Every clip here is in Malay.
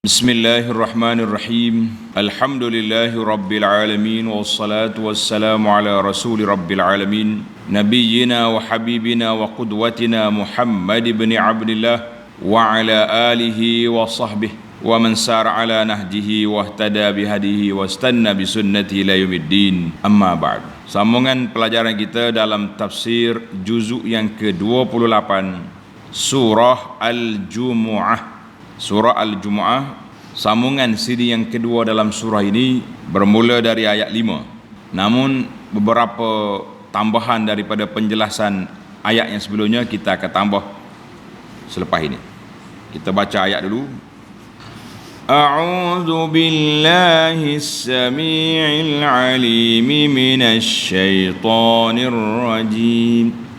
Bismillahirrahmanirrahim. Alhamdulillahi rabbil alamin, wassalatu wassalamu ala rasuli rabbil alamin, nabiyyina wa habibina wa qudwatina Muhammad ibn Abdillah wa ala alihi wa sahbihi wa man sara ala nahjihi wa ihtada bihadihi wa istanna bisunnati ila yaumiddin. Amma ba'd. Sambungan pelajaran kita dalam tafsir juzuk yang ke-28 surah Al-Jumu'ah. Surah Al-Jumu'ah, sambungan siri yang kedua dalam surah ini bermula dari ayat 5. Namun beberapa tambahan daripada penjelasan ayat yang sebelumnya kita akan tambah selepas ini. Kita baca ayat dulu. A'udzu billahi as-sami'il 'alim minasy syaithanir rajim.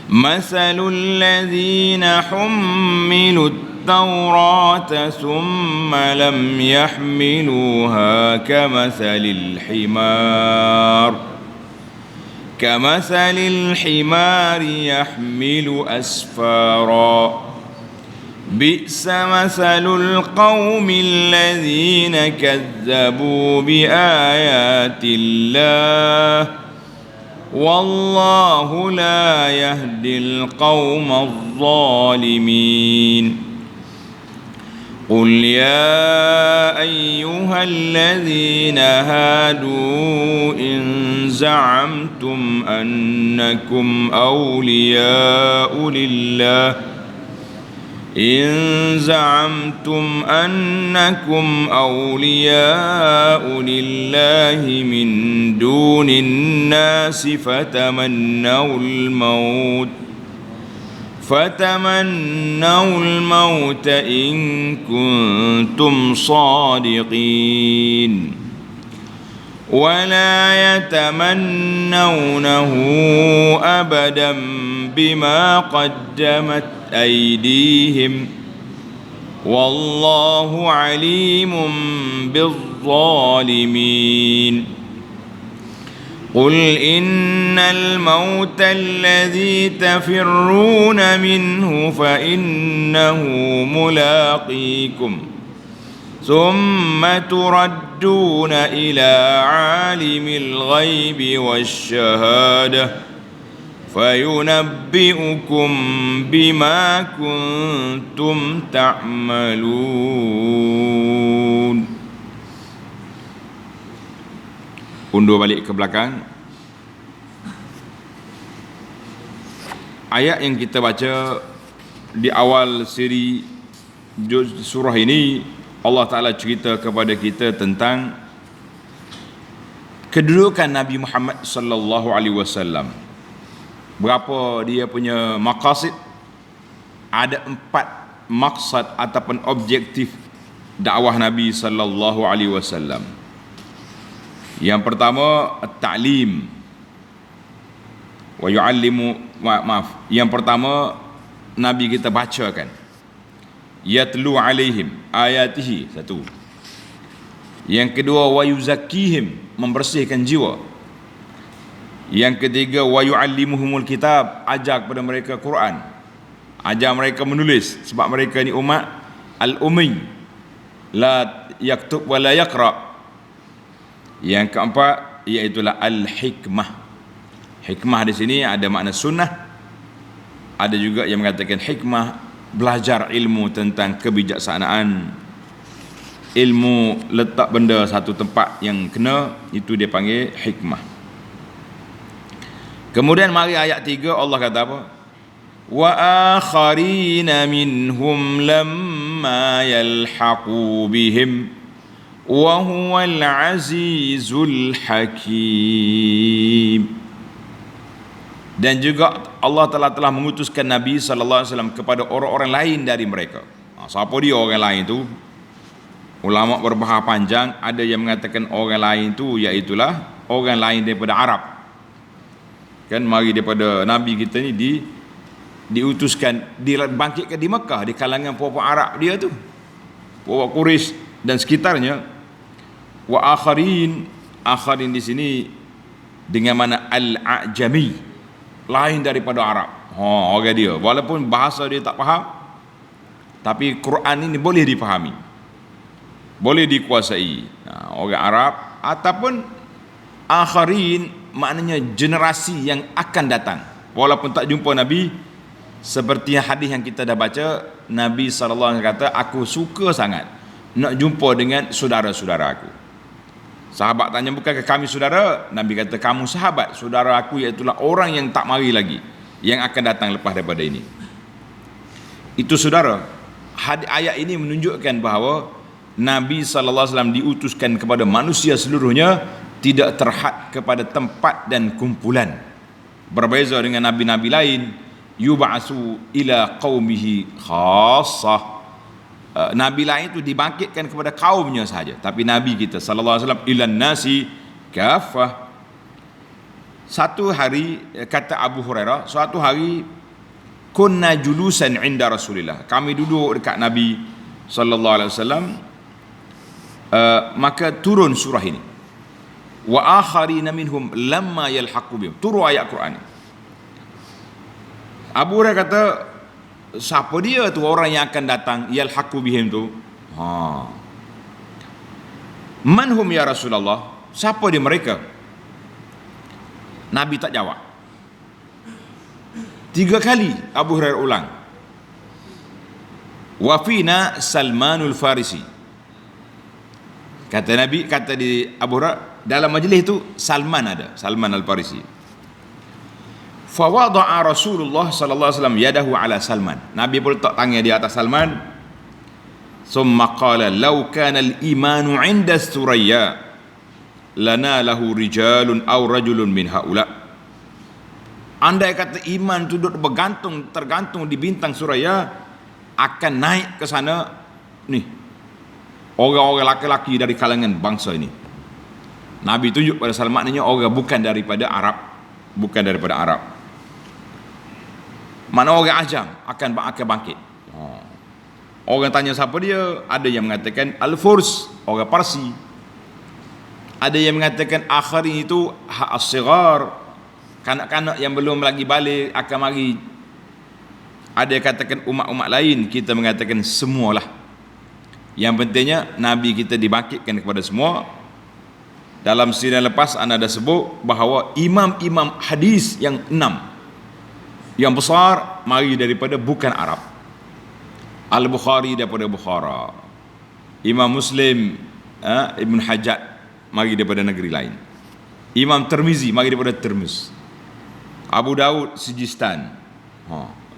مثل الذين حملوا التوراة ثم لم يحملوها كمثل الحمار يحمل أسفارا بئس مثل القوم الذين كذبوا بآيات الله والله لا يهدي القوم الظالمين قل يا أيها الذين هادوا إن زعمتم أنكم أولياء لله من دون الناس فتمنوا الموت إن كنتم صادقين ولا يتمنونه أبدا بما قدمت أيديهم والله عليم بالظالمين قل إن الموت الذي تفرون منه فإنه ملاقيكم ثم تردون إلى عالم الغيب والشهادة فينبئكم بما كنتم تعملون. Undur balik ke belakang. Ayat yang kita baca di awal siri surah ini, Allah Ta'ala cerita kepada kita tentang kedudukan Nabi Muhammad sallallahu alaihi wasallam. Berapa dia punya maqasid? Ada 4 maksad ataupun objektif dakwah Nabi sallallahu alaihi wasallam. Yang pertama, at-ta'lim wa yu'allimu, yang pertama Nabi kita bacakan, yatlu alaihim ayatihi, satu. Yang kedua, wa yuzakkihim, membersihkan jiwa. Yang ketiga, wa yu'allimuhumul kitab, ajar kepada mereka Quran, ajar mereka menulis, sebab mereka ni umat al-ummi, la yaktub wa la yaqra. Yang keempat, iaitulah al-hikmah. Hikmah di sini ada makna sunnah, ada juga yang mengatakan hikmah belajar ilmu tentang kebijaksanaan, ilmu letak benda satu tempat yang kena, itu dia panggil hikmah. Kemudian mari ayat 3, Allah kata apa? Wa akharina minhum lamma yalhaqu bihim wa huwal azizul hakim. Dan juga Allah telah mengutuskan Nabi sallallahu alaihi wasallam kepada orang-orang lain dari mereka. Siapa dia orang lain tu? Ulama berbahas panjang, ada yang mengatakan orang lain tu iaitulah orang lain daripada Arab. Kan mari daripada Nabi kita ni diutuskan, dibangkitkan di Mekah, di kalangan puak-puak Arab dia tu, puak Quraisy dan sekitarnya. Wa akharin di sini dengan mana al-a'jami, lain daripada Arab. Orang dia walaupun bahasa dia tak faham, Tapi Quran ini boleh dipahami, boleh dikuasai. Orang Arab ataupun akharin, maknanya generasi yang akan datang, walaupun tak jumpa Nabi. Seperti hadis yang kita dah baca, Nabi SAW kata, aku suka sangat nak jumpa dengan saudara-saudara aku. Sahabat tanya, bukankah kami saudara? Nabi kata, kamu sahabat, saudara aku iaitulah orang yang tak mari lagi, yang akan datang lepas daripada ini. Itu saudara. Ayat ini menunjukkan bahawa Nabi SAW diutuskan kepada manusia seluruhnya, tidak terhad kepada tempat dan kumpulan. Berbeza dengan nabi-nabi lain, yub'asu ila qaumihi khassah. Nabi lain itu dibangkitkan kepada kaumnya sahaja, tapi Nabi kita sallallahu alaihi wasallam ilan nasi kafah. Satu hari, kata Abu Hurairah, suatu hari kunna julusan inda Rasulillah, kami duduk dekat Nabi sallallahu alaihi wasallam, maka turun surah ini, wa akharina minhum lamma yalhaqu bihim, turun ayat Quran. Abu Hurairah kata, siapa dia tu orang yang akan datang, yalhaqu bihim tu? Manhum ya Rasulullah, siapa dia mereka? Nabi tak jawab. 3 kali Abu Hurairah ulang, wa fina Salmanul Farisi. Kata Nabi, kata di Abu Hurairah, dalam majlis itu Salman ada, Salman Al-Farisi. Fawada'a Rasulullah sallallahu alaihi wasallam yadahu ala Salman. Nabi pun letak tangan di atas Salman. Summa qala law kana al-imanu 'inda Suraya lana lahu rijalun aw rajulun min haula. Andai kata iman itu duduk tergantung di bintang Suraya, akan naik ke sana ni orang-orang laki-laki dari kalangan bangsa ini. Nabi tunjuk pada Salman, maknanya orang bukan daripada Arab. Mana orang ajam akan bangkit. Orang tanya siapa dia, ada yang mengatakan Al-Furs, orang Parsi. Ada yang mengatakan akhirin itu as-sighar, kanak-kanak yang belum lagi balik akan mari. Ada yang katakan umat-umat lain, kita mengatakan semualah. Yang pentingnya Nabi kita dibangkitkan kepada semua. Dalam sirah lepas anda dah sebut bahawa imam-imam hadis yang 6 yang besar mari daripada bukan Arab. Al-Bukhari daripada Bukhara, Imam Muslim Ibn Hajjaj mari daripada negeri lain, Imam Tirmizi mari daripada Tirmiz, Abu Daud Sijistan.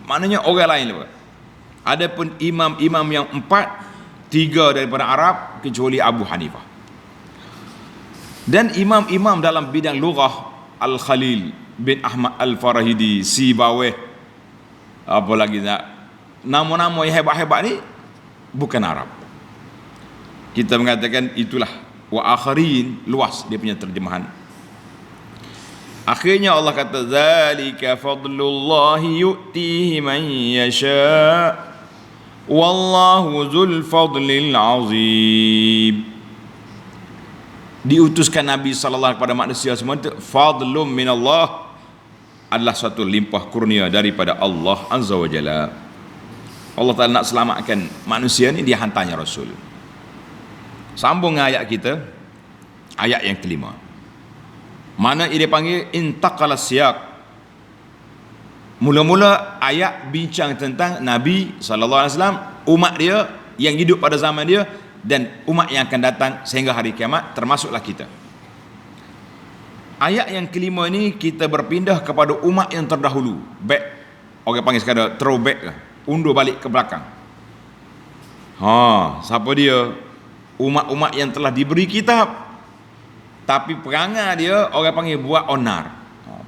Maknanya orang lain lah. Adapun imam-imam yang 3 daripada Arab kecuali Abu Hanifah. Dan imam-imam dalam bidang lughah, Al-Khalil bin Ahmad Al-Farahidi, Sibawih, apa lagi nak, nama-nama yang hebat-hebat ni bukan Arab. Kita mengatakan itulah wa akharin, luas dia punya terjemahan. Akhirnya Allah kata, zalika fadlullahi yu'tihi man yasha wallahu dzul fadlil azim. Diutuskan Nabi sallallahu alaihi kepada manusia semua itu fadlum minallah, adalah suatu limpah kurnia daripada Allah Azza wa Jalla. Allah Ta'ala nak selamatkan manusia ni, dia hantarnya Rasul. Sambung ayat kita, ayat yang kelima, mana dia panggil intaqala siyaq. Mula-mula ayat bincang tentang Nabi SAW, umat dia yang hidup pada zaman dia, dan umat yang akan datang sehingga hari kiamat, termasuklah kita. Ayat yang kelima ni kita berpindah kepada umat yang terdahulu, back, orang panggil sekadar throwback lah, undur balik ke belakang. Siapa dia? Umat-umat yang telah diberi kitab, tapi perangai dia orang panggil buat onar,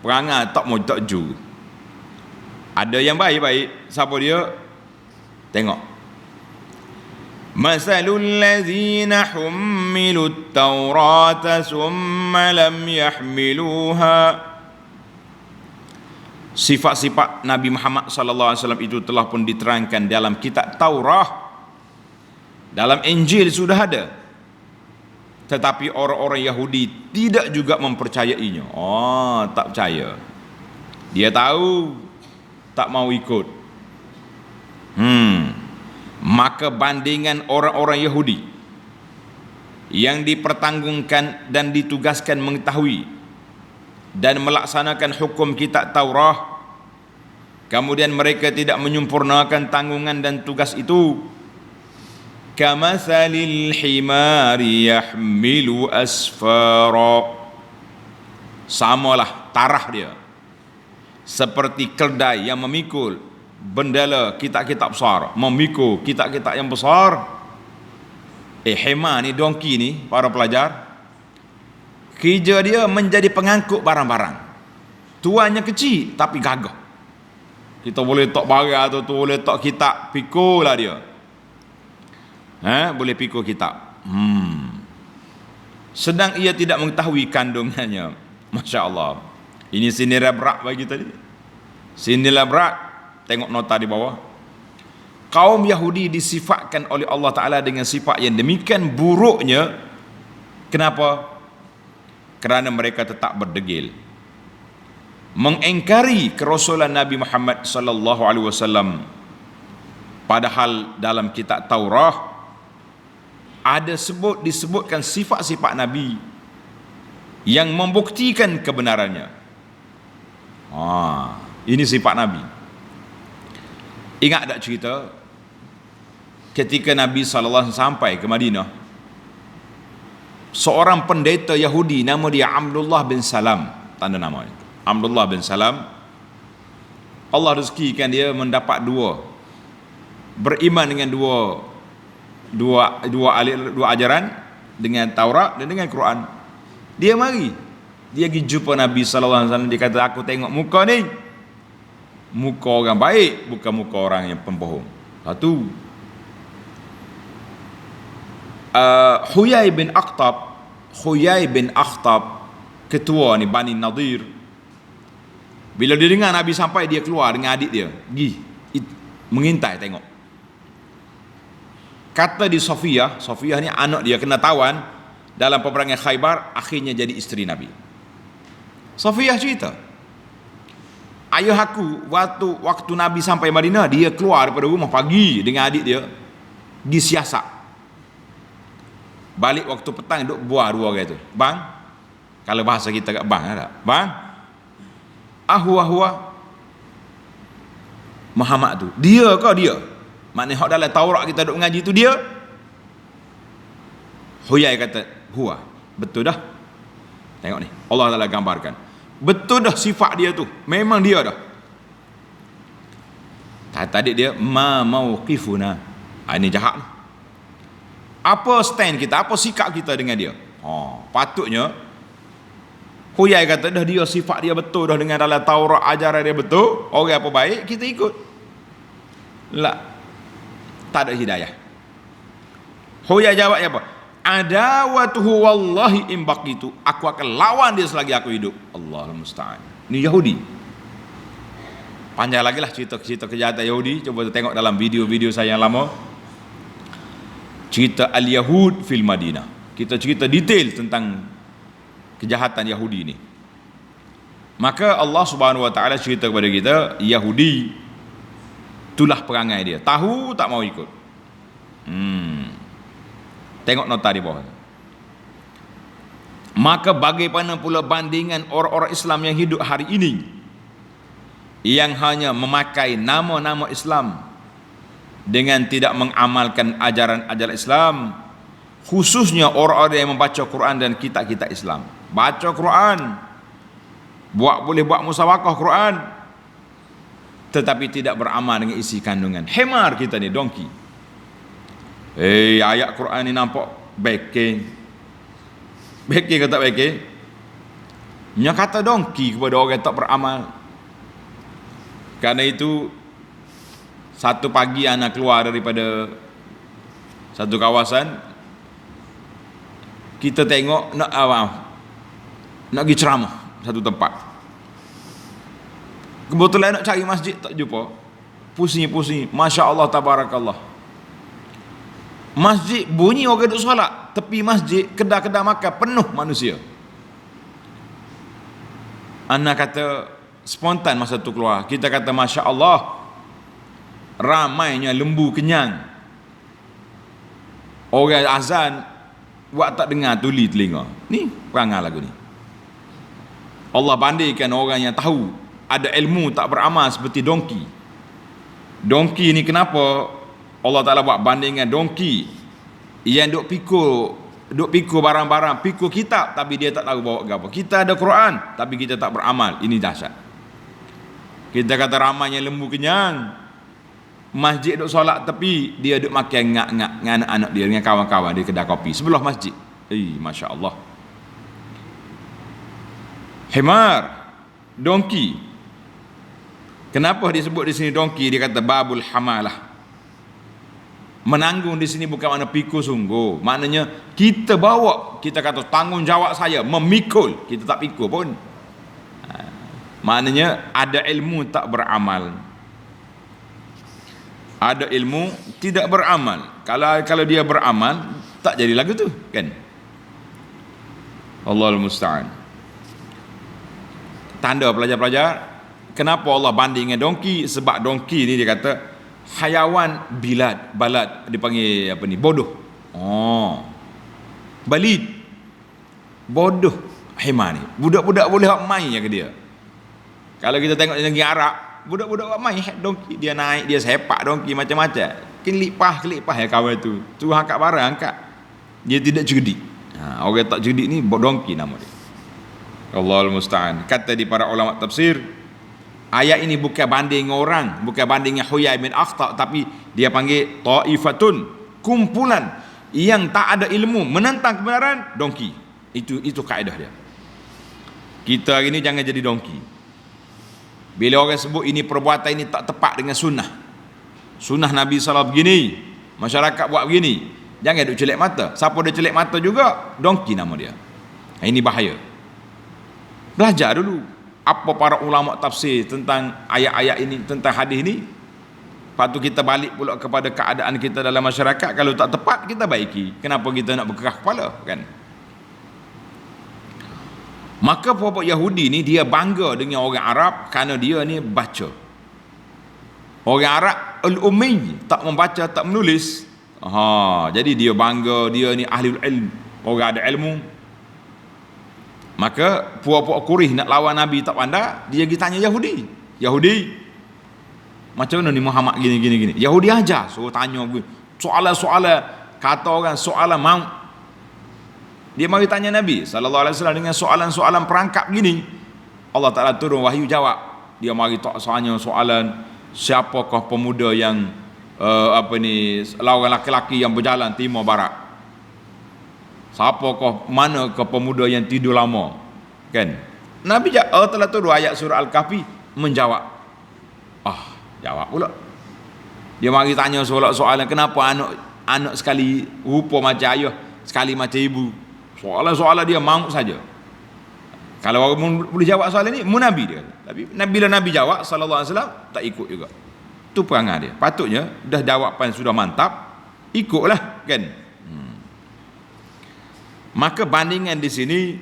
perangai tak mau tak ju. Ada yang baik-baik, siapa dia? Tengok, masalul ladzina hummilut taurata summa lam yahmiluha. Sifat-sifat Nabi Muhammad sallallahu alaihi wasallam itu telah pun diterangkan dalam kitab Taurah, dalam Injil sudah ada, tetapi orang-orang Yahudi tidak juga mempercayainya. Tak percaya. Dia tahu, tak mau ikut. Maka bandingan orang-orang Yahudi yang dipertanggungkan dan ditugaskan mengetahui dan melaksanakan hukum kitab Taurat, kemudian mereka tidak menyempurnakan tanggungan dan tugas itu, kamathalil himari yahmilu asfara, samalah tarah dia seperti keldai yang memikul bendala kitab-kitab besar, memikul kitab-kitab yang besar. Himar ni, dongki ni, para pelajar, kerja dia menjadi pengangkut barang-barang. Tuannya kecil tapi gagah. Kita boleh tok barang tu boleh tok kitab, pikul lah dia. Boleh pikul kitab. Sedang ia tidak mengetahui kandungannya. Masya Allah. Ini sindiran berat bagi tadi. Sindiran berat. Tengok nota di bawah. Kaum Yahudi disifatkan oleh Allah Ta'ala dengan sifat yang demikian buruknya. Kenapa? Kerana mereka tetap berdegil, mengingkari kerasulan Nabi Muhammad sallallahu alaihi wasallam, padahal dalam kitab Taurat ada disebutkan sifat-sifat Nabi yang membuktikan kebenarannya. Ini sifat Nabi. Ingat tak cerita ketika Nabi sallallahu alaihi wasallam sampai ke Madinah, seorang pendeta Yahudi nama dia Abdullah bin Salam, tanda nama itu Abdullah bin Salam. Allah rezekikan dia mendapat beriman dengan dua ajaran, dengan Taurat dan dengan Quran. Dia pergi jumpa Nabi sallallahu alaihi wasallam. Dia kata, aku tengok muka ni, muka orang baik, bukan muka orang yang pembohong. Satu. Huyai bin Akhtab, ketua ni Bani Nadir, bila dia dengar Nabi sampai, dia keluar dengan adik dia, mengintai tengok. Kata di Sofiyah ni anak dia kena tawan dalam peperangan Khaybar, akhirnya jadi isteri Nabi. Sofiyah cerita, ayah aku waktu Nabi sampai Madinah, dia keluar daripada rumah pagi dengan adik dia, pergi siasat. Balik waktu petang, duduk buah dua orang tu. Bang, kalau bahasa kita kat bang ada. Bang, ahwa Muhammad tu, dia ke dia? Maknanya hak dalam Taurat kita duduk mengaji tu dia. Huyai kata, huwa. Betul dah. Tengok ni, Allah Ta'ala gambarkan. Betul dah sifat dia tu, memang dia dah. Tadi dia, ma mauqifuna. Ini jahat ni. Apa stand kita, apa sikap kita dengan dia? Patutnya Huyai kata dah, dia sifat dia betul dah, dengan dalam Taurat ajaran dia betul, orang apa baik kita ikut. Tak ada hidayah. Huyai jawab apa? Adawatuhu wallahi in baqitu, aku akan lawan dia selagi aku hidup. Allahul musta'an. Ini Yahudi. Panjang lagi lah cerita kejahatan Yahudi. Cuba tengok dalam video-video saya yang lama, cerita Al-Yahud fil Madinah. Kita cerita detail tentang kejahatan Yahudi ni. Maka Allah Subhanahu wa taala cerita kepada kita, Yahudi itulah perangai dia. Tahu tak mau ikut. Tengok nota di bawah. Maka bagaimana pula bandingan orang-orang Islam yang hidup hari ini, yang hanya memakai nama-nama Islam dengan tidak mengamalkan ajaran-ajaran Islam, khususnya orang-orang yang membaca Quran dan kitab-kitab Islam. Baca Quran, boleh buat musawakah Quran, tetapi tidak beramal dengan isi kandungan. Himar kita ni, dongki. Ayat Quran ni nampak backing ke tak backing? Nya kata dongki kepada orang yang tak beramal. Karena itu, satu pagi anak keluar daripada satu kawasan, kita tengok nak pergi ceramah satu tempat. Kebetulan nak cari masjid tak jumpa. Pusing-pusing. Masya Allah, tabarakallah. Masjid bunyi orang duduk solat, tepi masjid kedai-kedai makan penuh manusia. Anak kata spontan masa tu keluar, kita kata Masya Allah, ramainya lembu kenyang Orang azan buat tak dengar, tuli telinga. Ni perangai lagu ni. Allah bandingkan orang yang tahu ada ilmu tak beramal seperti dongki. Dongki ni kenapa Allah Ta'ala buat bandingan dongki yang duk pikul barang-barang, pikul kitab tapi dia tak tahu bawa apa. Kita ada Quran tapi kita tak beramal. Ini dahsyat. Kita kata ramainya lembu kenyang, masjid duk solat tepi, dia duk makan ngak-ngak dengan anak-anak dia, dengan kawan-kawan di kedai kopi sebelah masjid. Masya Allah. Himar, dongki. Kenapa disebut di sini dongki? Dia kata babul hamalah. Menanggung di sini bukan makna pikul sungguh. Maknanya kita bawa, kita kata tanggungjawab saya memikul, kita tak pikul pun. Maknanya ada ilmu tak beramal. Ada ilmu tidak beramal. Kalau dia beramal, tak jadi lagu tu, kan? Allahul musta'an. Tanda pelajar-pelajar, kenapa Allah banding dengan dongki? Sebab dongki ni dia kata hayawan balad, dipanggil apa ni? Bodoh. Balid. Bodoh himar ni. Budak-budak boleh hak main ke dia. Kalau kita tengok di negeri Arab, budak-budak buat main dongki, dia naik, dia sepak dongki macam-macam. Kelipah ya kawan tu. Tu angkat barang angkat. Dia tidak cerdik. Orang tak cerdik ni dongki nama dia. Allahul musta'an. Kata di para ulama tafsir, ayat ini bukan banding orang, bukan bandingnya Huyai bin Akhtar, tapi dia panggil taifatun, kumpulan yang tak ada ilmu menentang kebenaran, dongki. Itu kaedah dia. Kita hari ni jangan jadi dongki. Bila orang sebut ini perbuatan ini tak tepat dengan sunnah Nabi SAW begini, masyarakat buat begini, jangan duk celek mata. Siapa dia celek mata juga, dongki nama dia. Ini bahaya. Belajar dulu apa para ulama tafsir tentang ayat-ayat ini, tentang hadis ini. Lepas tu kita balik pula kepada keadaan kita dalam masyarakat. Kalau tak tepat, kita baiki. Kenapa kita nak berkerah kepala, kan? Maka puak-puak Yahudi ni dia bangga dengan orang Arab kerana dia ni baca. Orang Arab al-ummi, tak membaca, tak menulis. Jadi dia bangga dia ni ahli ilmu, orang ada ilmu. Maka puak-puak Quraisy nak lawan Nabi tak pandai, dia pergi tanya Yahudi, macam mana ni Muhammad gini. Yahudi aja suruh tanya soalan-soalan, kata orang soalan mau. Dia mari tanya Nabi sallallahu alaihi wasallam dengan soalan-soalan perangkap gini. Allah Taala turun wahyu jawab. Dia mari tak tanya soalan, siapakah pemuda yang lawan laki-laki yang berjalan timur barat? Siapakah mana ke pemuda yang tidur lama? Kan? Nabi telah turun ayat surah Al-Kahfi menjawab. Jawab pula. Dia mari tanya soalan, kenapa anak sekali rupa macam ayah, sekali macam ibu? Soalan-soalan dia mauk saja. Kalau orang boleh jawab soalan ni, Nabi dia. Tapi bila Nabi jawab sallallahu alaihi wasallam, tak ikut juga. Tu perangai dia. Patutnya dah jawapan sudah mantap, ikutlah, kan? Maka bandingan di sini,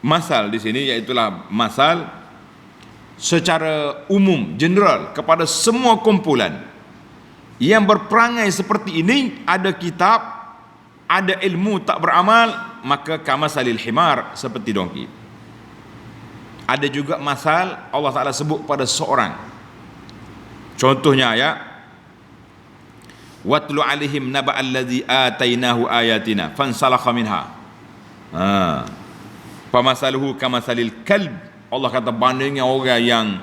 masal di sini iaitulah masal secara umum, general kepada semua kumpulan yang berperangai seperti ini. Ada kitab, ada ilmu tak beramal, maka kamasalil himar, seperti dongki. Ada juga masal Allah Ta'ala sebut pada seorang. Contohnya ayat watlu alaihim naba allazi atainahu ayatina fansalakha minha. Pamasaluhu kamasalil kalb. Allah kata bandingnya orang yang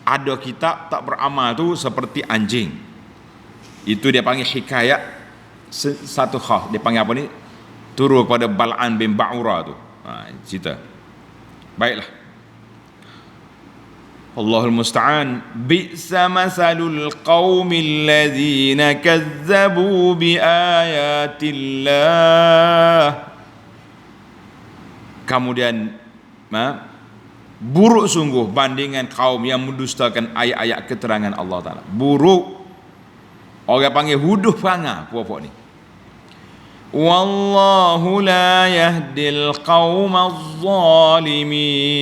ada kitab tak beramal tu seperti anjing. Itu dia panggil hikayat satu khas, dia panggil apa ni, turun pada Bal'an bin Ba'ura tu. Cerita. Baiklah. Allahul musta'an. Bi'sa masalul qaumil ladzina kazzabu bi ayatillah. Kemudian buruk sungguh bandingan kaum yang mendustakan ayat-ayat keterangan Allah Ta'ala. Buruk. Orang panggil huduh perangai puak-puak ni. Wallahu la yahdil qaumaz zalimin.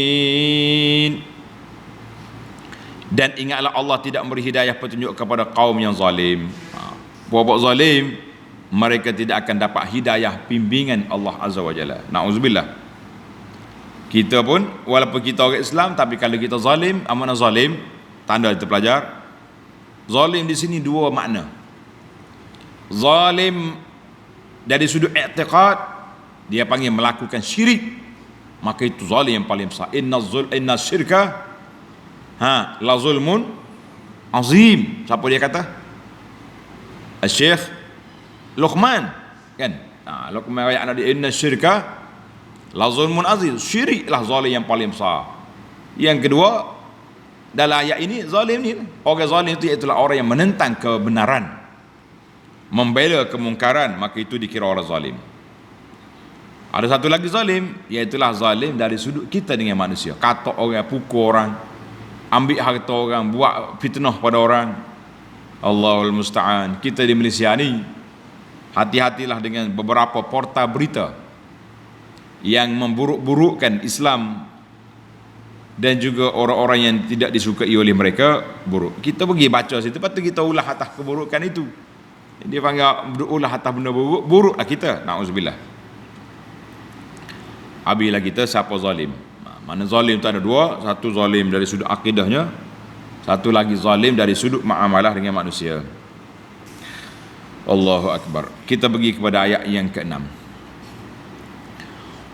Dan ingatlah Allah tidak memberi hidayah petunjuk kepada kaum yang zalim. Puak-puak zalim mereka tidak akan dapat hidayah bimbingan Allah Azza wa Jalla. Na'udzubillah. Kita pun walaupun kita orang Islam, tapi kalau kita zalim, amanah zalim, tanda kita pelajar. Zalim di sini dua makna. Zalim dari sudut i'tiqad, dia panggil melakukan syirik, maka itu zalim yang paling besar. Inna syirka la zulmun azim. Siapa dia kata? Syekh Luqman, kan? Luqman ayat Nabi, inna syirka la zulmun azim. Syiriklah zalim yang paling besar. Yang kedua, dalam ayat ini zalim ni, orang zalim itu ialah orang yang menentang kebenaran, membela kemungkaran, maka itu dikira orang zalim. Ada satu lagi zalim, iaitulah zalim dari sudut kita dengan manusia. Kata orang, pukul orang, ambil harta orang, buat fitnah pada orang. Allahul musta'an. Kita di Malaysia ni hati-hatilah dengan beberapa portal berita yang memburuk-burukkan Islam dan juga orang-orang yang tidak disukai oleh mereka buruk. Kita pergi baca situ, lepas tu kita ulah atas keburukan itu. Dia panggil ulah atas benda buruk, buruklah kita. Na'udzubillah. Habislah kita siapa zalim. Mana zalim tu ada dua, satu zalim dari sudut akidahnya, satu lagi zalim dari sudut muamalah dengan manusia. Allahu Akbar. Kita pergi kepada ayat yang ke-6.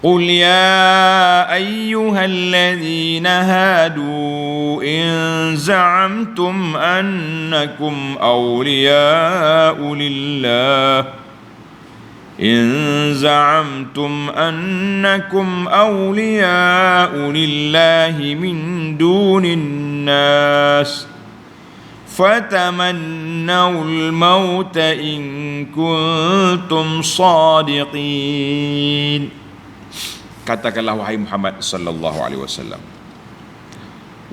Qul ya ayyuhalladzina hadu in za'amtum annakum awliya'u lillah إن زعمتم أنكم أولياء لله من دون الناس فتمنوا الموت إن كنتم صادقين. Katakanlah wahai Muhammad sallallahu alaihi wasallam,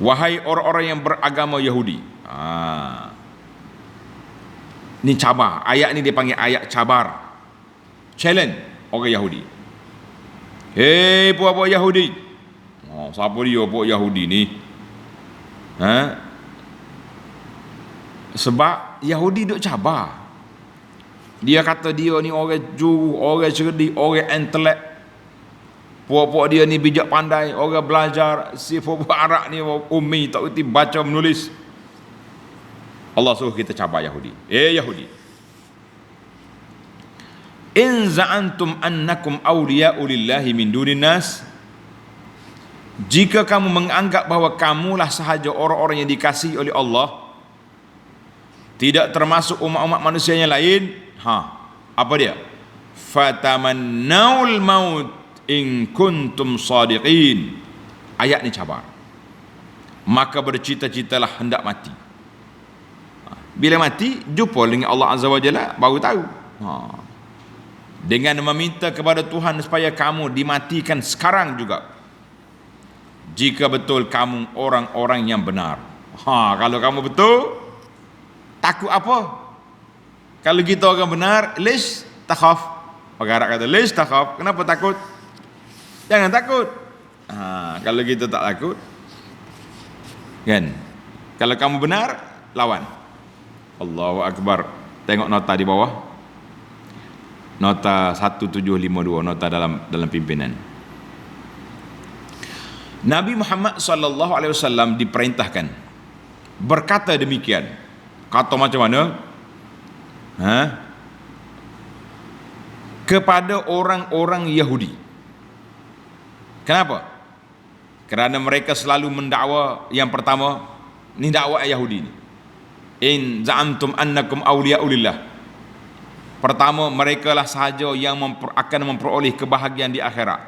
wahai orang-orang yang beragama Yahudi. Ini cabar. Ayat ni dia panggil ayat cabar. Challenge orang Yahudi. Hei puak-puak Yahudi. Siapa dia puak Yahudi ni? Sebab Yahudi duk cabar. Dia kata dia ni orang juru, orang cerdik, orang intelek. Puak-puak dia ni bijak pandai, orang belajar. Si puak-puak Arab ni ummi, tak kerti baca menulis. Allah suruh kita cabar Yahudi. Yahudi, in za'antum annakum awliya'u lillahi min dunin nas, jika kamu menganggap bahawa kamulah sahaja orang-orang yang dikasihi oleh Allah, tidak termasuk umat-umat manusia yang lain, apa dia? Fatamannaul maut in kuntum sadiqin. Ayat ni cabar. Maka bercita-citalah hendak mati. Bila mati, jumpa dengan Allah Azza wa Jalla, baru tahu. Dengan meminta kepada Tuhan supaya kamu dimatikan sekarang juga, jika betul kamu orang-orang yang benar. Kalau kamu betul, takut apa? Kalau kita orang benar, lish takhaf. Orang Arab kata lish takhaf. Kenapa takut? Jangan takut. Kalau kita tak takut, kan? Kalau kamu benar, lawan. Allahu Akbar. Tengok nota di bawah. Nota 1752, nota dalam pimpinan. Nabi Muhammad sallallahu alaihi wasallam diperintahkan berkata demikian. Kata macam mana? Kepada orang-orang Yahudi. Kenapa? Kerana mereka selalu mendakwa, yang pertama, ni dakwah Yahudi ni. In za'amtum annakum awliya'u lillah. Pertama, mereka lah sahaja yang akan memperoleh kebahagiaan di akhirat.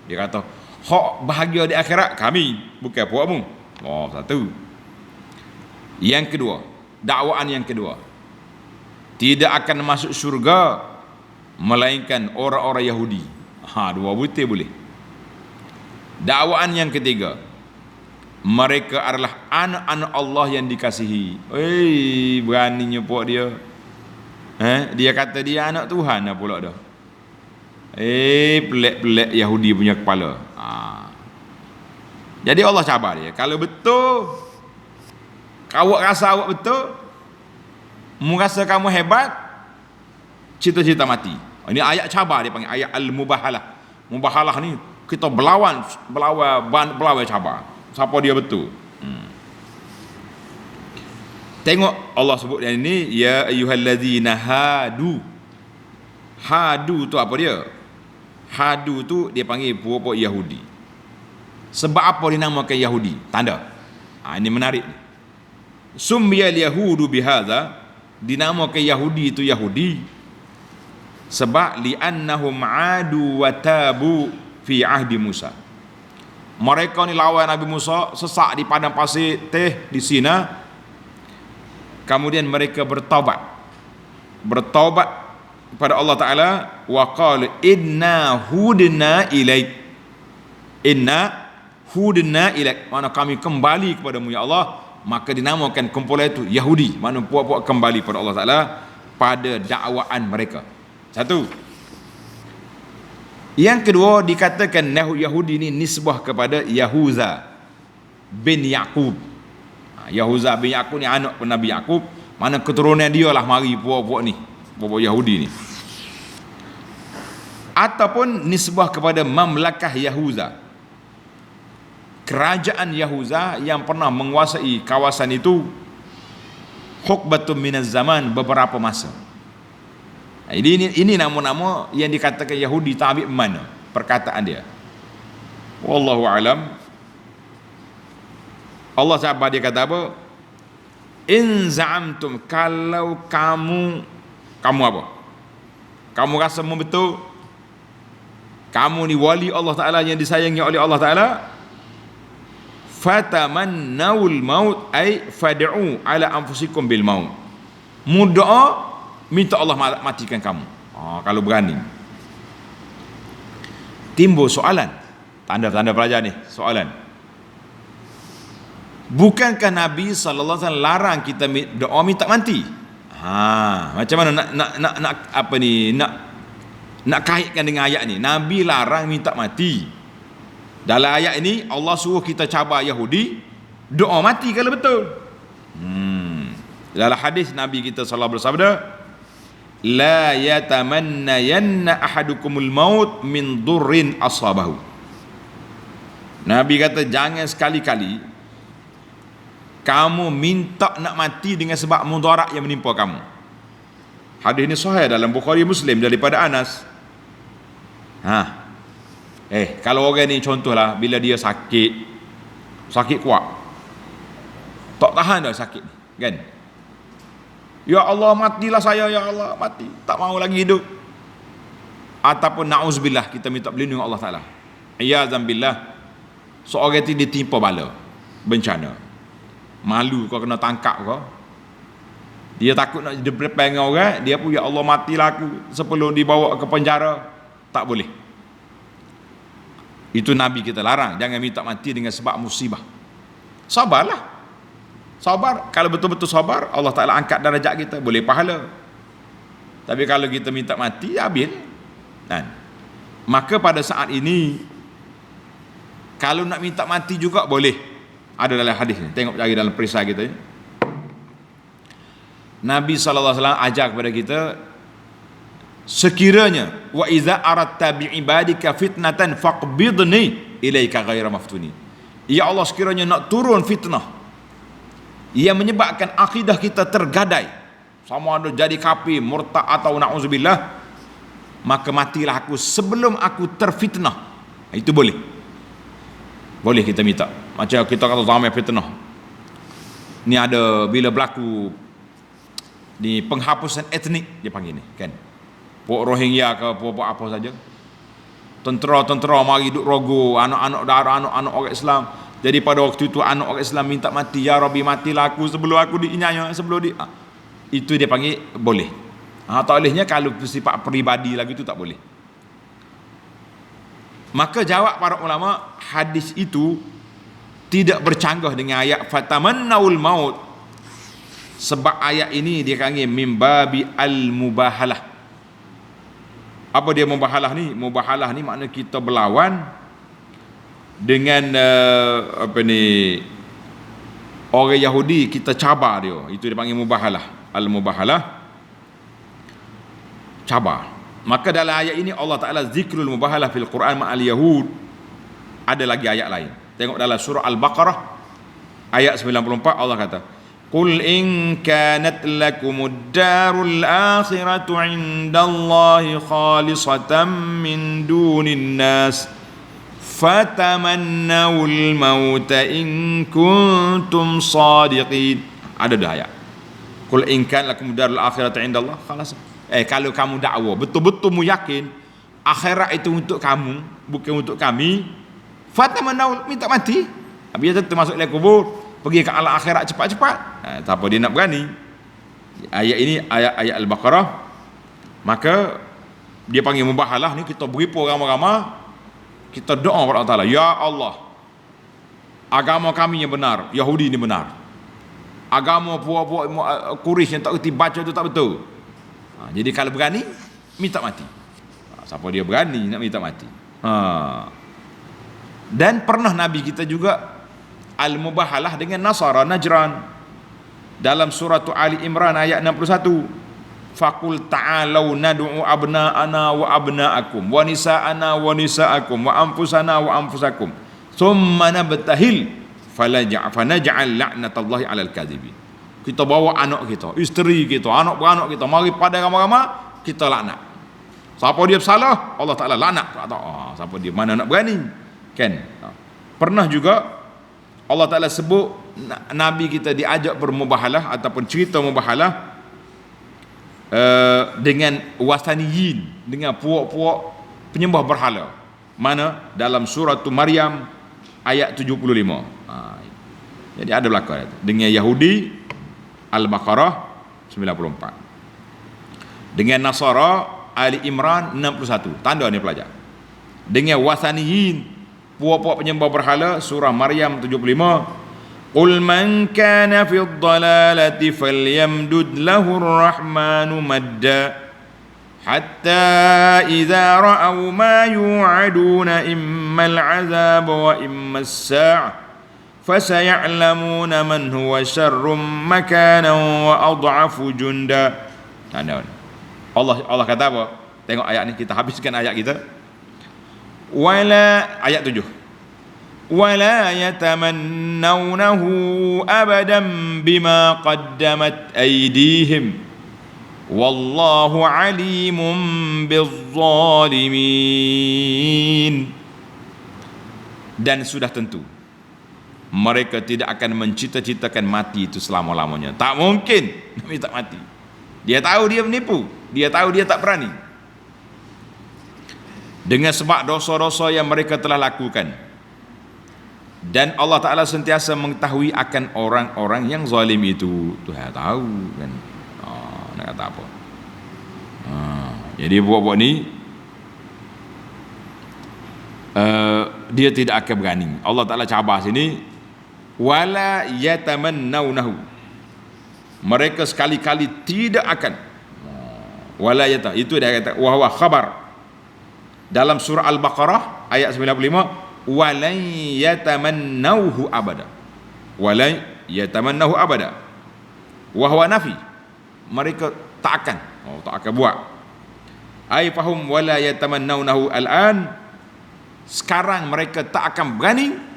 Dia kata, hak bahagia di akhirat kami, bukan puakmu. Satu. Yang kedua, dakwaan yang kedua, tidak akan masuk syurga melainkan orang-orang Yahudi. Dua butir boleh. Dakwaan yang ketiga, mereka adalah anak-anak Allah yang dikasihi. Beraninya puak dia. Dia kata dia anak Tuhan dah pula dah. Pelik-pelik Yahudi punya kepala. Jadi Allah cabar dia. Kalau betul awak rasa awak betul, mu rasa kamu hebat, cita-cita mati. Ini ayat cabar dia panggil ayat al-mubahalah. Mubahalah ni kita berlawan cabar. Siapa dia betul? Tengok Allah sebut yang ini, ya ayyuhallazina hadu. Hadu tu apa dia? Hadu tu dia panggil puak-puak Yahudi. Sebab apa dinamakan Yahudi? Tanda. Ini menarik. Summiyal yahudu bihadza, dinamakan Yahudi itu Yahudi sebab li'annahum adu wa tabu fi ahdi Musa. Mereka ni lawan Nabi Musa, sesak di padang pasir teh di Sina. Kemudian mereka bertaubat kepada Allah Ta'ala. Wa qalu inna hudna ilaik, mana kami kembali kepadamu ya Allah. Maka dinamakan kumpulan itu Yahudi, mana puak-puak kembali kepada Allah Ta'ala pada dakwaan mereka. Satu. Yang kedua, dikatakan Yahudi ini nisbah kepada Yahuza bin Yaqub. Yahuza bin Yaqub ni anak Nabi Yaqub, mana keturunan dia lah mari puak-puak ni, puak-puak Yahudi ni. Ataupun nisbah kepada Mamlakah Yahuza, kerajaan Yahuza yang pernah menguasai kawasan itu hukbatun minaz zaman, beberapa masa. Ini nama-nama yang dikatakan Yahudi, tak ambil mana perkataan dia. Wallahu alam. Allah sahabat dia kata apa? In za'amtum, kalau kamu apa? Kamu rasa betul kamu ni wali Allah Ta'ala yang disayangi oleh Allah Ta'ala, fatamannawul maut, ay fad'u ala anfusikum bil maut. Muda'a, minta Allah matikan kamu. Kalau berani. Timbul soalan, tanda-tanda pelajar ni, soalan. Bukankah Nabi sallallahu alaihi wasallam larang kita doa minta mati? Macam mana nak apa ni, nak kaitkan dengan ayat ni? Nabi larang minta mati. Dalam ayat ini Allah suruh kita cabar Yahudi doa mati kalau betul. Dalam hadis Nabi kita sallallahu alaihi wasallam bersabda, la yatamannayanna ahadukumul maut min durrin asabahu. Nabi kata jangan sekali-kali kamu minta nak mati dengan sebab mudarat yang menimpa kamu. Hadis ini sahih dalam Bukhari Muslim daripada Anas. Kalau orang ni contohlah, bila dia sakit kuat, tak tahan dah sakit ni, kan? Ya Allah, matilah saya, ya Allah, mati, tak mahu lagi hidup. Ataupun na'uzubillah, kita minta perlindungan Allah Ta'ala, iyazan billah, seorang itu ditimpa bala, bencana, malu kau kena tangkap kau, dia takut nak depan dengan orang, dia pun ya Allah matilah aku sebelum dibawa ke penjara. Tak boleh. Itu Nabi kita larang, jangan minta mati dengan sebab musibah. Sabarlah. Sabar, kalau betul-betul sabar, Allah Ta'ala angkat darajat kita, boleh pahala. Tapi kalau kita minta mati, habis. Maka pada saat ini, kalau nak minta mati juga boleh. Ada dalam hadis ni, tengok lagi dalam perisai kita ni. Nabi SAW ajar kepada kita, sekiranya wa iza aradta bi'ibadika fitnatan faqbidni ilaika ghaira maftuni. Ya Allah, sekiranya nak turun fitnah yang menyebabkan akidah kita tergadai, sama ada jadi kafir, murtad atau na'udzubillah, maka matilah aku sebelum aku terfitnah. Itu boleh. Boleh kita minta. Macam kita kata zaman fitnah ni ada bila berlaku di penghapusan etnik, dia panggil ni, kan? Puak Rohingya ke puak apa saja, tentera mari duk rogo anak-anak darah, anak-anak orang Islam. Jadi pada waktu itu anak orang Islam minta mati, ya Rabbi matilah aku sebelum aku diinyanya, sebelum itu dia panggil boleh. Tak bolehnya kalau bersifat peribadi lagi itu tak boleh. Maka jawab para ulama, hadis itu tidak bercanggah dengan ayat fatamannaul maut, sebab ayat ini dia panggil mimbabi al-mubahalah. Apa dia mubahalah ni? Mubahalah ni makna kita berlawan dengan orang Yahudi, kita cabar dia. Itu dia panggil mubahalah. Al-mubahalah, cabar. Maka dalam ayat ini Allah Ta'ala zikrul mubahalah fil Quran ma'al Yahud. Ada lagi ayat lain. Tengok dalam surah Al-Baqarah ayat 94, Allah kata, Qul in kanat lakumud darul akhiratu indallahi khalisatan min dunin nas fatamannawul mauta in kuntum sadiqin. Ada dah ayat. Qul in kanat lakumud darul akhiratu indallah khalisatan. Kalau kamu dakwa betul-betul mu yakin akhirat itu untuk kamu, bukan untuk kami, fatamannaul, minta mati. Biasa termasuk dalam kubur, pergi ke alam akhirat cepat-cepat. Siapa dia nak berani? Ayat ini ayat Al-Baqarah. Maka dia panggil mubahalah ni, kita beripu ramai-ramai, kita doa kepada Allah Taala, ya Allah, agama kami yang benar, Yahudi ni benar. Agama puak-puak Quraisy yang tak reti baca tu tak betul. Jadi kalau berani, minta mati. Siapa dia berani nak minta mati? Dan pernah Nabi kita juga al-mubahalah dengan Nasara Najran. Dalam surah Ali Imran ayat 61. Faqul ta'alau nad'u abna'ana wa abna'akum wa nisa'ana wa nisa'akum wa anfusana wa anfusakum thumma nabtahil fanaj'al la'natallahi 'alal kadhibin. Kita bawa anak kita, isteri kita, anak beranak kita, mari pada ramai-ramai kita laknat. Siapa dia bersalah, Allah Ta'ala laknat. Siapa dia, mana nak berani? Kan? Pernah juga Allah Ta'ala sebut Nabi kita diajak bermubahalah ataupun cerita mubahalah dengan wasaniyin, dengan puak-puak penyembah berhala. Mana? Dalam surah Maryam ayat 75. Jadi ada belakang dengan Yahudi, Al-Baqarah 94. Dengan Nasara Ali Imran 61. Tanda ni pelajar. Dengan wasaniyin, puak-puak penyembah berhala, surah Maryam 75. Qul man kana fi dhalalati falyamdud lahu ar-rahmanu madda hatta idza ra'aw ma yu'aduna imma al-'azab wa imma as-sa'ah فَسَيَعْلَمُونَ مَنْ هُوَ شَرٌّ مَكَانًا وَأَضْعَفُ جُنْدًا. Allah kata apa? Tengok ayat ni, kita habiskan ayat kita. Ayat 7. وَلَا يَتَمَنَّوْنَهُ أَبَدًا بِمَا قَدَّمَتْ أَيْدِيهِمْ وَاللَّهُ عَلِيمٌ بِالظَّالِمِينَ. Dan sudah tentu mereka tidak akan mencita-citakan mati itu selama-lamanya. Tak mungkin Nabi tak mati. Dia tahu dia menipu, dia tahu dia tak berani. Dengan sebab dosa-dosa yang mereka telah lakukan. Dan Allah Ta'ala sentiasa mengetahui akan orang-orang yang zalim itu. Tuhan tahu kan. Nak kata apa? Jadi buat-buat ni dia tidak akan berani. Allah Ta'ala cabar sini, wala yatamannawnahu, mereka sekali-kali tidak akan. Wala yata, itu dia kata wa huwa khabar dalam surah Al-Baqarah ayat 95, walan yatamannawhu abada, walan yatamannahu abada, wa huwa nafi, mereka tak akan buat. Ai fahum wala yatamannawnahu al-an, sekarang mereka tak akan berani.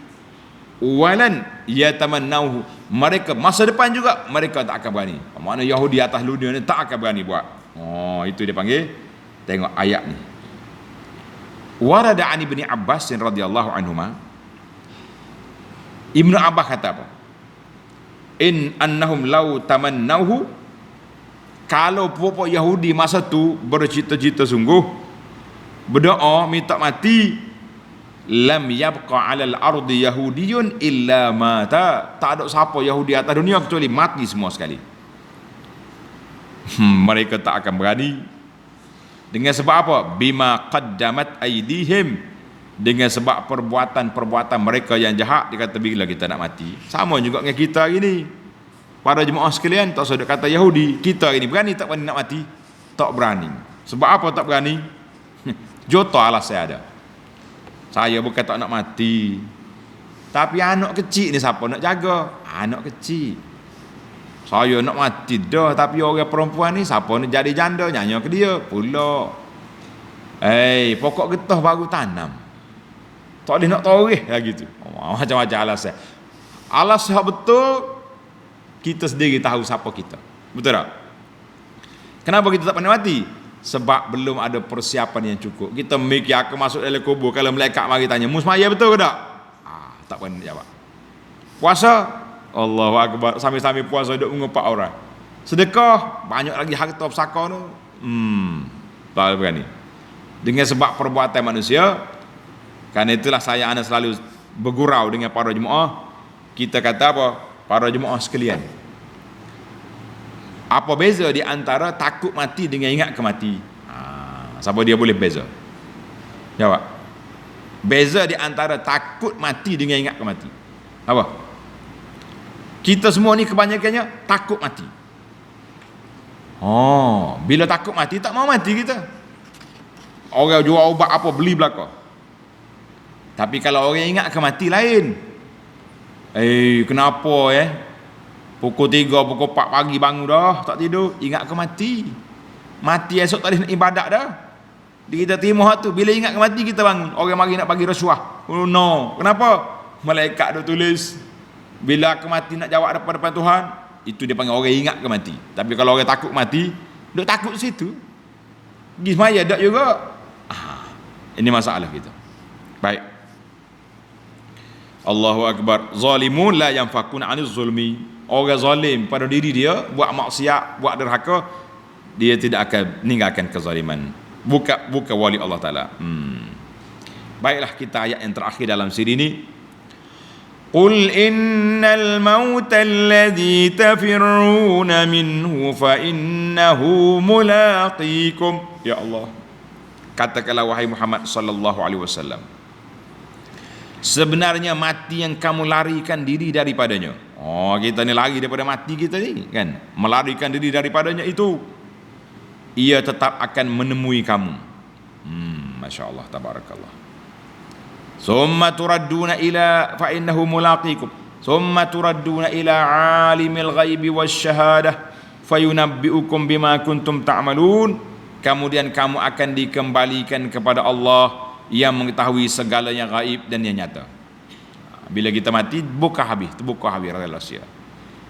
Walan yatamannahu, mereka masa depan juga mereka tak akan berani. Makna Yahudi atas dunia ni tak akan berani buat. Itu dia panggil. Tengok ayat ni. Warada an Ibni Abbas radhiyallahu anhuma, Ibnu Abbas kata apa? In annahum law tamannahu, kalau puak-puak Yahudi masa tu bercita-cita sungguh, berdoa minta mati, lam yabqa 'alal ardi yahudiyun illa mata, tak ada siapa Yahudi atas dunia kecuali mati semua sekali. Mereka tak akan berani. Dengan sebab apa? Bima qaddamat aydihim, dengan sebab perbuatan-perbuatan mereka yang jahat. Dia kata bila kita nak mati, sama juga dengan kita hari ni. Para jemaah sekalian, tak usah kata Yahudi, kita hari ni berani tak berani nak mati? Tak berani. Sebab apa tak berani? Juta alasan ada. Saya bukan tak nak mati, tapi anak kecil ni siapa nak jaga? Anak kecil. Saya nak mati dah, tapi orang perempuan ni siapa nak jadi janda, nyanyi ke dia pula. Pokok getah baru tanam. Tak boleh nak toreh lagi tu. Macam-macam alasan. Alasan betul, kita sendiri tahu siapa kita. Betul tak? Kenapa kita tak pandai mati? Sebab belum ada persiapan yang cukup. Kita mikir aku masuk dalam kubur, kalau malaikat mari tanya, "Mu semaya betul ke tak?" Tak pandai jawab. Puasa, Allahu akbar, sambil-sambil puasa duk mengepak orang. Sedekah, banyak lagi harta pesaka tu. Tak berani. Dengan sebab perbuatan manusia, kerana itulah ana selalu bergurau dengan para jemaah. Kita kata apa? Para jemaah sekalian, apa beza di antara takut mati dengan ingat kemati? Siapa dia boleh beza? Jawab. Beza di antara takut mati dengan ingat kemati. Apa? Kita semua ni kebanyakannya takut mati. Bila takut mati tak mau mati kita. Orang jual ubat apa beli belaka. Tapi kalau orang ingat kemati lain. Kenapa pukul 3, pukul 4 pagi bangun dah, tak tidur, ingat ke mati. Mati esok tak boleh nak ibadat dah. Kita terima hak tu, bila ingat ke mati kita bangun. Orang mari nak bagi rasuah. Oh no. Kenapa? Malaikat dah tulis, bila ke mati nak jawab depan-depan Tuhan, itu dia panggil orang ingat ke mati. Tapi kalau orang takut mati, duk takut situ. Pergi semaya dak juga. Ini masalah kita. Baik. Allahu akbar. Zalimun la yanfakun 'anil zulmi. Orang zalim pada diri dia, buat maksiat, buat derhaka, dia tidak akan meninggalkan kezaliman. Bukan wali Allah Ta'ala. Baiklah, kita ayat yang terakhir dalam siri ini. Qul innal mauta alladhi tafirruna minhu fa innahu mulaqikum. Ya Allah, katakanlah wahai Muhammad sallallahu alaihi wasallam, sebenarnya mati yang kamu larikan diri daripadanya. Kita ni lari daripada mati kita ni kan, melarikan diri daripadanya itu, ia tetap akan menemui kamu. Masya Allah, tabarakallah. Summa turadduna ila fa innahu mulaqikum. Summa turadduna ila alimil ghaibi wasyahadah fayunabbiukum bima kuntum ta'malun. Kemudian kamu akan dikembalikan kepada Allah yang mengetahui segala yang gaib dan yang nyata. Bila kita mati, terbuka habis rahsia.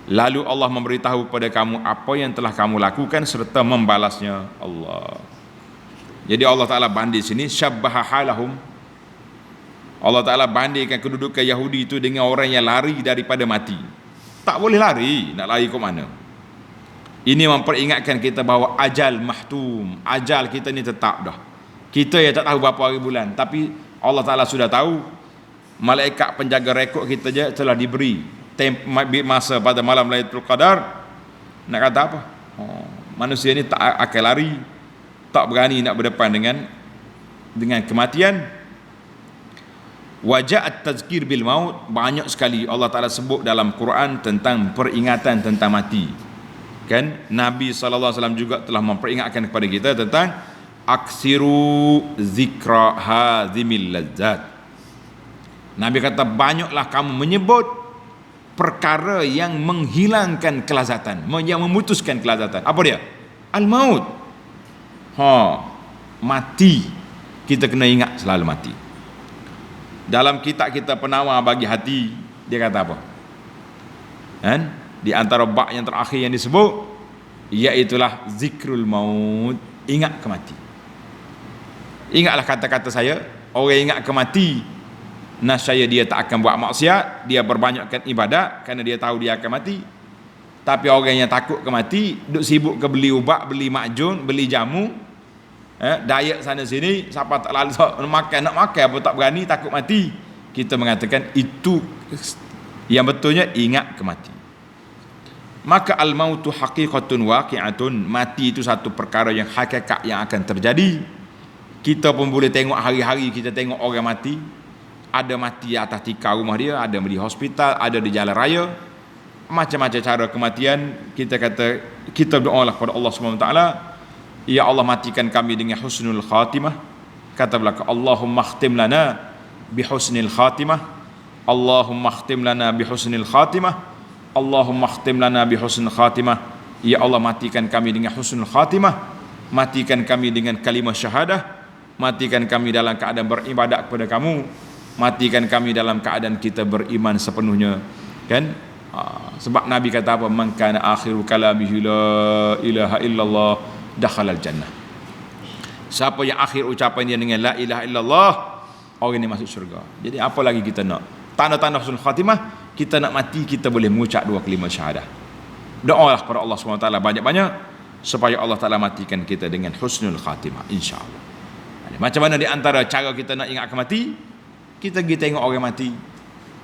Lalu Allah memberitahu kepada kamu apa yang telah kamu lakukan serta membalasnya Allah. Jadi Allah Ta'ala banding sini, syabbaha halahum. Allah Ta'ala bandingkan kedudukan Yahudi itu dengan orang yang lari daripada mati. Tak boleh lari, nak lari ke mana? Ini memperingatkan kita bahawa ajal mahtum, ajal kita ni tetap dah. Kita yang tak tahu berapa hari bulan, tapi Allah Ta'ala sudah tahu. Malaikat penjaga rekod kita je telah diberi masa pada malam Lailatul Qadar. Nak kata apa? Manusia ni tak akan lari, tak berani nak berdepan dengan kematian. Waja'at tazkir bil maut, banyak sekali Allah Ta'ala sebut dalam Quran tentang peringatan tentang mati. Kan Nabi SAW juga telah memperingatkan kepada kita tentang aksiru zikra hazimil lazzat. Nabi kata, banyaklah kamu menyebut perkara yang menghilangkan kelazatan, yang memutuskan kelazatan. Apa dia? Al-maut. Mati. Kita kena ingat selalu mati. Dalam kitab kita Penawar Bagi Hati, dia kata apa? Di antara bab yang terakhir yang disebut, iaitulah zikrul maut, ingat ke mati. Ingatlah kata-kata saya, orang ingat ke mati, nascaya dia tak akan buat maksiat, dia berbanyakkan ibadat kerana dia tahu dia akan mati. Tapi orang yang takut ke mati, duk sibuk ke beli ubat, beli makjun, beli jamu, diet sana sini, siapa tak lalu nak makan apa tak berani, takut mati. Kita mengatakan itu yang betulnya ingat ke mati. Maka al-mautu haqiqatun waqi'atun, mati itu satu perkara yang hakikat yang akan terjadi. Kita pun boleh tengok hari-hari, kita tengok orang mati. Ada mati atas tikar rumah dia, ada di hospital, ada di jalan raya. Macam-macam cara kematian. Kita berdoalah kepada Allah SWT, ya Allah, matikan kami dengan husnul khatimah. Kata belaka, Allahumma khtim lana bihusnil khatimah, Allahumma khtim lana bihusnil khatimah, Allahumma khtim lana bi husnul khatimah. Ya Allah, matikan kami dengan husnul khatimah, matikan kami dengan kalimah syahadah, matikan kami dalam keadaan beribadat kepada kamu, matikan kami dalam keadaan kita beriman sepenuhnya, kan? Sebab Nabi kata apa? Man kana akhiru kalamihi la ilaha illallah dakhalal jannah. Siapa yang akhir ucapan dia dengan la ilaha illallah, orang ini masuk syurga. Jadi apa lagi kita nak? Tanda-tanda husnul khatimah, kita nak mati kita boleh mengucap 2 kalimah syahadah. Doalah kepada Allah SWT banyak-banyak supaya Allah Taala matikan kita dengan husnul khatimah, insya-Allah. Macam mana di antara cara kita nak ingat akan mati? Kita pergi tengok orang mati.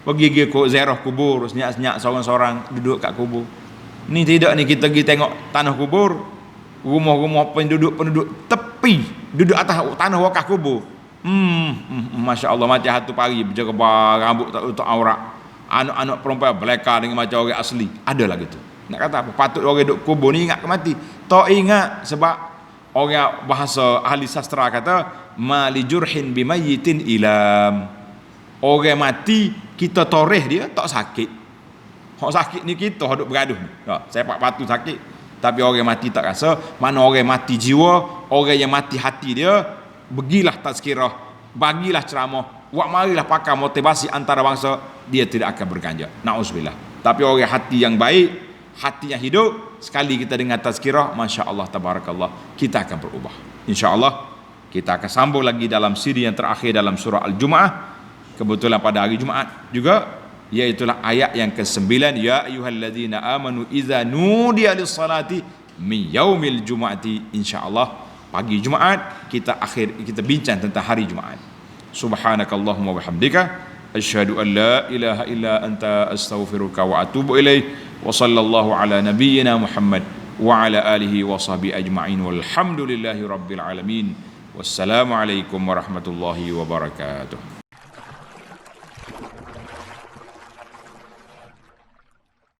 Pergi ke ziarah kubur, senyap-senyap seorang-seorang duduk kat kubur. Ni tidak ni, kita pergi tengok tanah kubur, rumah-rumah penduduk tepi, duduk atas tanah wakaf kubur. Masya-Allah, macam hatu pari berjerba, rambut tak tutup aurat. Anak-anak perempuan belaka dengan macam orang asli. Adalah gitu. Nak kata apa? Patut orang duduk kubur ni ingat ke mati? Tak ingat, sebab orang bahasa ahli sastra kata mali jurhin bimayyitin ilam. Orang mati kita toreh dia tak sakit. Hak sakit ni kita duk bergaduh ni. Sepak batu sakit. Tapi orang mati tak rasa. Mana orang mati jiwa, orang yang mati hati dia, begilah tazkirah, bagilah ceramah, buat marilah pakar motivasi antara bangsa, dia tidak akan berganjak. Nauzubillah. Tapi orang hati yang baik, hati yang hidup, sekali kita dengar tazkirah, masya-Allah tabarakallah, kita akan berubah. Insya-Allah kita akan sambung lagi dalam siri yang terakhir dalam surah Al-Jumu'ah. Kebetulan pada hari Jumaat juga, iaitulah ayat yang ke-9, ya ayyuhalladzina amanu idza nudiya lis-salati min yaumil jumu'ati. Insya-Allah pagi Jumaat kita bincang tentang hari Jumaat. Subhanakallahumma wa bihamdika asyhadu an la ilaha illa anta astaghfiruka wa atubu ilaik. Wa sallallahu ala nabiyyina Muhammad wa ala alihi wa sahbihi ajma'in walhamdulillahi rabbil alamin. Wassalamu alaikum warahmatullahi wabarakatuh.